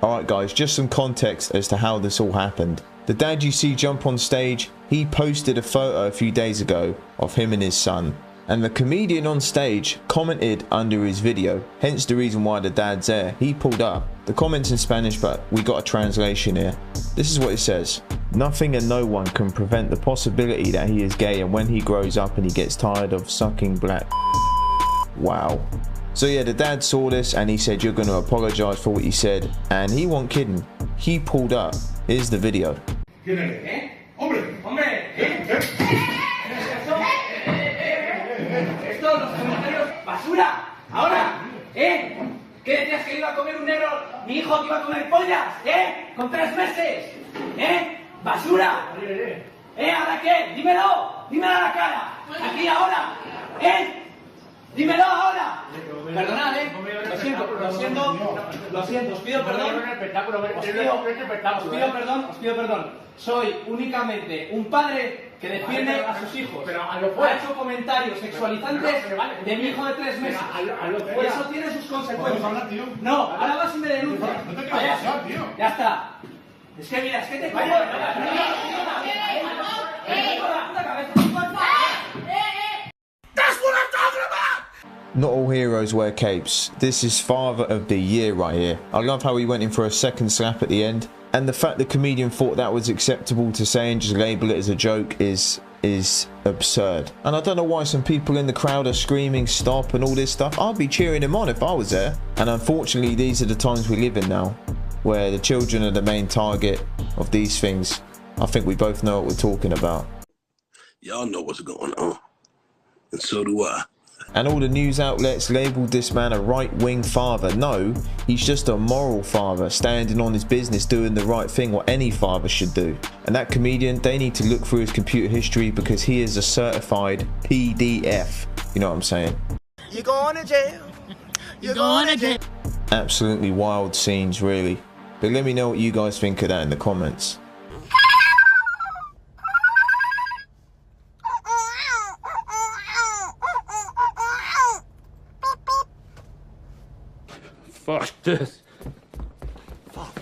Alright guys, just some context as to how this all happened. The dad you see jump on stage, he posted a photo a few days ago of him and his son. And the comedian on stage commented under his video, hence the reason why the dad's there. He pulled up. The comments in Spanish, but we got a translation here. This is what it says. Nothing and no one can prevent the possibility that he is gay, and when he grows up and he gets tired of sucking black. Wow. So yeah, the dad saw this and he said, you're going to apologize for what you said. And he wasn't kidding. He pulled up. Here's the video. Estos los comentarios basura. Ahora, ¿qué decías que iba a comer un negro? Mi hijo que iba a comer pollas, con 3 meses, basura. ¿Ahora qué? Dímelo, dímelo a la cara. Aquí ahora, dímelo ahora. Perdonad, lo siento, os pido perdón. Os pido perdón. Soy únicamente un padre que defiende a sus hijos. Ha hecho comentarios sexualizantes de mi hijo de 3 meses. Y eso tiene sus consecuencias. No, ahora vas y me denuncias. Ya está. Es que mira, es que te cojo. Not all heroes wear capes. This is Father of the Year right here. I love how he went in for a second slap at the end. And the fact the comedian thought that was acceptable to say and just label it as a joke is absurd. And I don't know why some people in the crowd are screaming stop and all this stuff. I'd be cheering him on if I was there. And unfortunately, these are the times we live in now, where the children are the main target of these things. I think we both know what we're talking about. Y'all know what's going on. And so do I. And all the news outlets labelled this man a right-wing father. No, he's just a moral father, standing on his business, doing the right thing, what any father should do. And that comedian, they need to look through his computer history because he is a certified PDF. You know what I'm saying? You're going to jail. You're going to jail. Absolutely wild scenes, really. But let me know what you guys think of that in the comments. Fuck this. Fuck.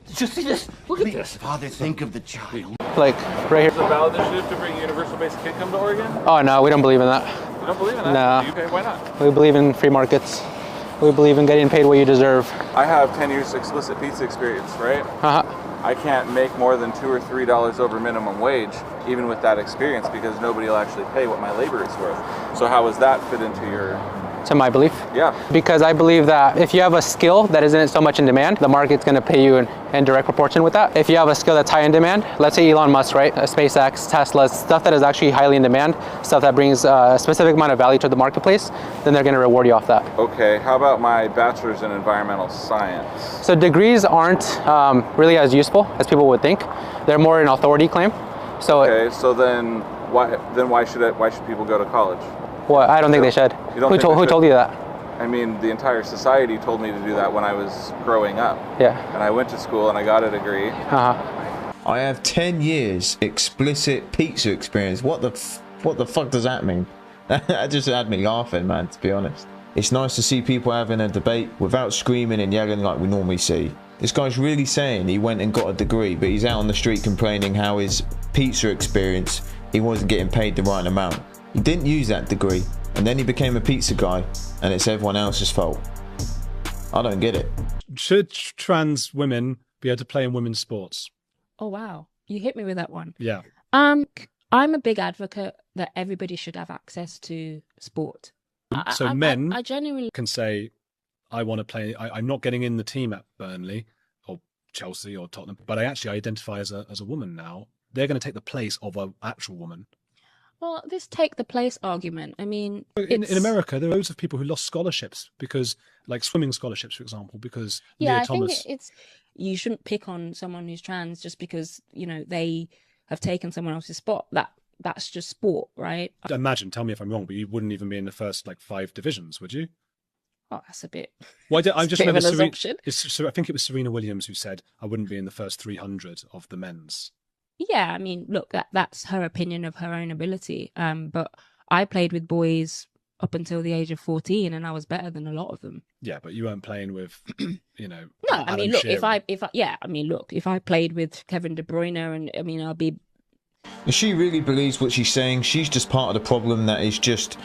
Did you see this? Look at this. Father, think of the child. Like, right here. Is it a valid initiative to bring universal basic income to Oregon? Oh, no, we don't believe in that. You don't believe in that? No. Okay, why not? We believe in free markets. We believe in getting paid what you deserve. I have 10 years explicit pizza experience, right? I can't make more than $2 or $3 over minimum wage, even with that experience, because nobody will actually pay what my labor is worth. So how does that fit into your... To my belief. Yeah. Because I believe that if you have a skill that isn't so much in demand, the market's going to pay you in direct proportion with that. If you have a skill that's high in demand, let's say Elon Musk, right? SpaceX, Tesla, stuff that is actually highly in demand, stuff that brings a specific amount of value to the marketplace, then they're going to reward you off that. Okay, how about my bachelor's in environmental science? So degrees aren't really as useful as people would think. They're more an authority claim. So okay, so then why should people go to college? Well, I don't think they should. Who told you that? I mean, the entire society told me to do that when I was growing up. Yeah. And I went to school and I got a degree. I have 10 years explicit pizza experience. What the fuck does that mean? That just had me laughing, man, to be honest. It's nice to see people having a debate without screaming and yelling like we normally see. This guy's really saying he went and got a degree, but he's out on the street complaining how his pizza experience, he wasn't getting paid the right amount. He didn't use that degree, and then he became a pizza guy, and it's everyone else's fault. I don't get it. Should trans women be able to play in women's sports? Oh, wow. You hit me with that one. Yeah. I'm a big advocate that everybody should have access to sport. So men I genuinely can say, I want to play, I'm not getting in the team at Burnley or Chelsea or Tottenham, but I actually identify as a woman now. They're going to take the place of an actual woman. Well, this take the place argument, I mean... In America, there are loads of people who lost scholarships because, like swimming scholarships, for example, because yeah, Leah Thomas... think it's... You shouldn't pick on someone who's trans just because, you know, they have taken someone else's spot. That's just sport, right? Imagine, tell me if I'm wrong, but you wouldn't even be in the first, 5 divisions, would you? Oh, that's a bit... Well, I just remember I think it was Serena Williams who said, I wouldn't be in the first 300 of the men's. Yeah, I mean, look, that's her opinion of her own ability. But I played with boys up until the age of 14, and I was better than a lot of them. Yeah, but you weren't playing with, you know. No, I mean, Alan look, Shearer. if I played with Kevin De Bruyne, and I mean, I'll be. If she really believes what she's saying, she's just part of the problem that is just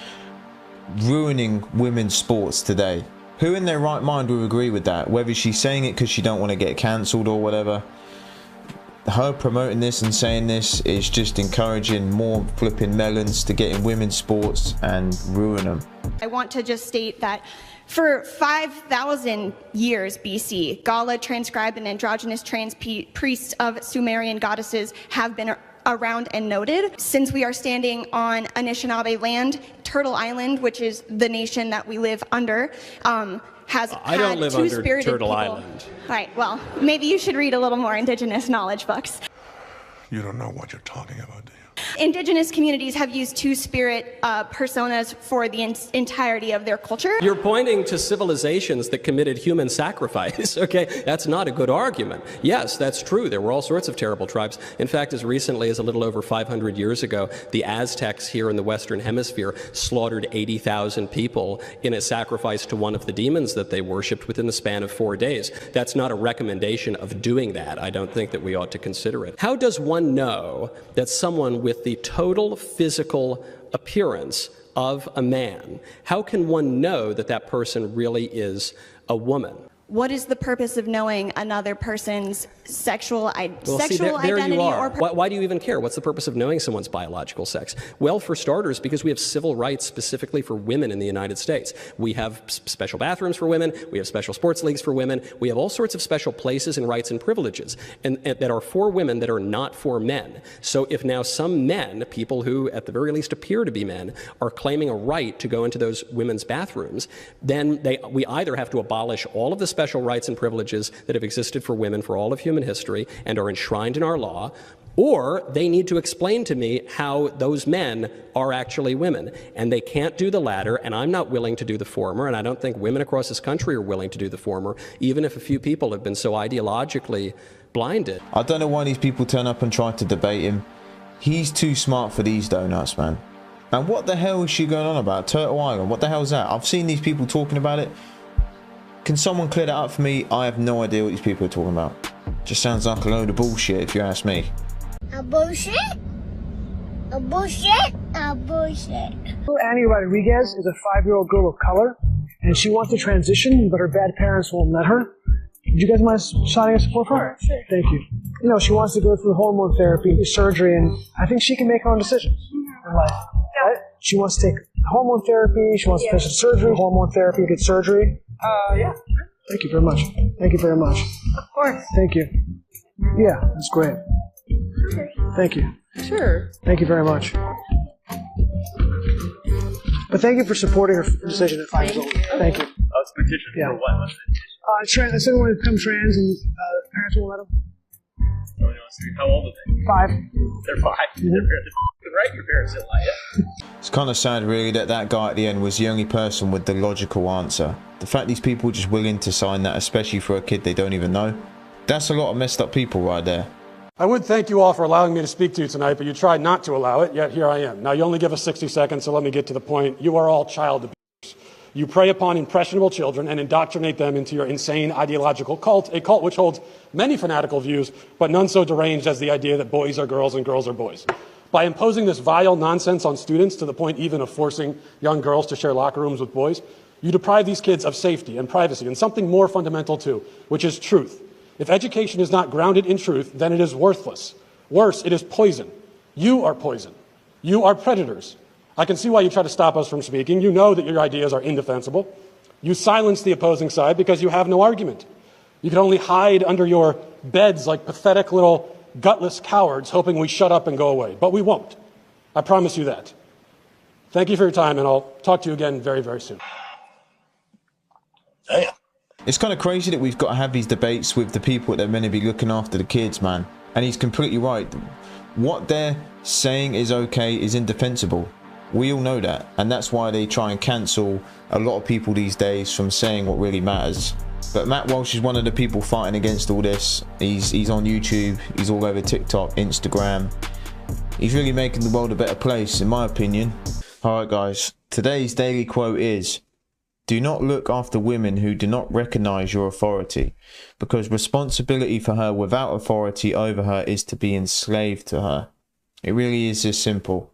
ruining women's sports today. Who in their right mind would agree with that? Whether she's saying it because she don't want to get cancelled or whatever. Her promoting this and saying this is just encouraging more flipping melons to get in women's sports and ruin them. I want to just state that for 5,000 years BC, Gala transcribed and androgynous trans priests of Sumerian goddesses have been around and noted. Since we are standing on Anishinaabe land, Turtle Island, which is the nation that we live under, has I don't live under Turtle people. Island. Right, well, maybe you should read a little more Indigenous knowledge books. You don't know what you're talking about, do you? Indigenous communities have used two-spirit personas for the entirety of their culture. You're pointing to civilizations that committed human sacrifice, okay? That's not a good argument. Yes, that's true. There were all sorts of terrible tribes. In fact, as recently as a little over 500 years ago, the Aztecs here in the Western Hemisphere slaughtered 80,000 people in a sacrifice to one of the demons that they worshipped within the span of 4 days. That's not a recommendation of doing that. I don't think that we ought to consider it. How does one know that someone with the total physical appearance of a man, how can one know that that person really is a woman? What is the purpose of knowing another person's sexual identity? There you are. Why do you even care? What's the purpose of knowing someone's biological sex? Well, for starters, because we have civil rights specifically for women in the United States. We have special bathrooms for women. We have special sports leagues for women. We have all sorts of special places and rights and privileges and that are for women that are not for men. So if now some men, people who at the very least appear to be men, are claiming a right to go into those women's bathrooms, then we either have to abolish all of the special rights and privileges that have existed for women for all of human history and are enshrined in our law, or they need to explain to me how those men are actually women. And they can't do the latter, and I'm not willing to do the former, and I don't think women across this country are willing to do the former, even if a few people have been so ideologically blinded. I don't know why these people turn up and try to debate him. He's too smart for these donuts, man. And what the hell is she going on about? Turtle Island, what the hell is that? I've seen these people talking about it. Can someone clear that up for me? I have no idea what these people are talking about. Just sounds like a load of bullshit if you ask me. A bullshit? A bullshit? A bullshit. Annie Rodriguez is a 5-year-old girl of color, and she wants to transition, but her bad parents won't let her. Would you guys mind signing a support for her? Sure. Thank you. You know, she wants to go through hormone therapy, surgery, and I think she can make her own decisions in life. Right? She wants to take hormone therapy, she wants to finish surgery, hormone therapy, get surgery. Yeah. Thank you very much. Thank you very much. Of course. Thank you. Yeah, that's great. Okay. Thank you. Sure. Thank you very much. But thank you for supporting her decision at 5 years old. Thank you. Oh, it's a petition for what? Trans, someone to become trans and parents won't let them. How old are they? 5. They're 5. They're right, your parents didn't lie yet. It's kind of sad really that guy at the end was the only person with the logical answer. The fact these people are just willing to sign that, especially for a kid they don't even know, that's a lot of messed up people right there. I would thank you all for allowing me to speak to you tonight, but you tried not to allow it, yet here I am. Now, you only give us 60 seconds, so let me get to the point. You are all child abusers. You prey upon impressionable children and indoctrinate them into your insane ideological cult, a cult which holds many fanatical views, but none so deranged as the idea that boys are girls and girls are boys. By imposing this vile nonsense on students to the point even of forcing young girls to share locker rooms with boys, you deprive these kids of safety and privacy and something more fundamental too, which is truth. If education is not grounded in truth, then it is worthless. Worse, it is poison. You are poison. You are predators. I can see why you try to stop us from speaking. You know that your ideas are indefensible. You silence the opposing side because you have no argument. You can only hide under your beds like pathetic little gutless cowards hoping we shut up and go away. But we won't. I promise you that. Thank you for your time, and I'll talk to you again very, very soon. Damn. It's kind of crazy that we've got to have these debates with the people that are meant to be looking after the kids, man. And he's completely right. What they're saying is okay is indefensible. We all know that. And that's why they try and cancel a lot of people these days from saying what really matters. But Matt Walsh is one of the people fighting against all this. He's on YouTube. He's all over TikTok, Instagram. He's really making the world a better place, in my opinion. Alright guys, Today's daily quote is, do not look after women who do not recognize your authority, because responsibility for her without authority over her is to be enslaved to her. It really is this simple.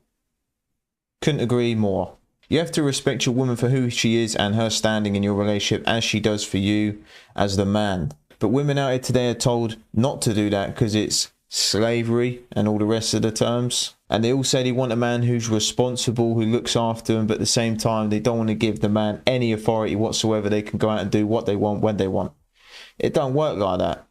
Couldn't agree more. You have to respect your woman for who she is and her standing in your relationship as she does for you as the man. But women out here today are told not to do that because it's slavery and all the rest of the terms. And they all say they want a man who's responsible, who looks after them, but at the same time they don't want to give the man any authority whatsoever. They can go out and do what they want when they want. It don't work like that.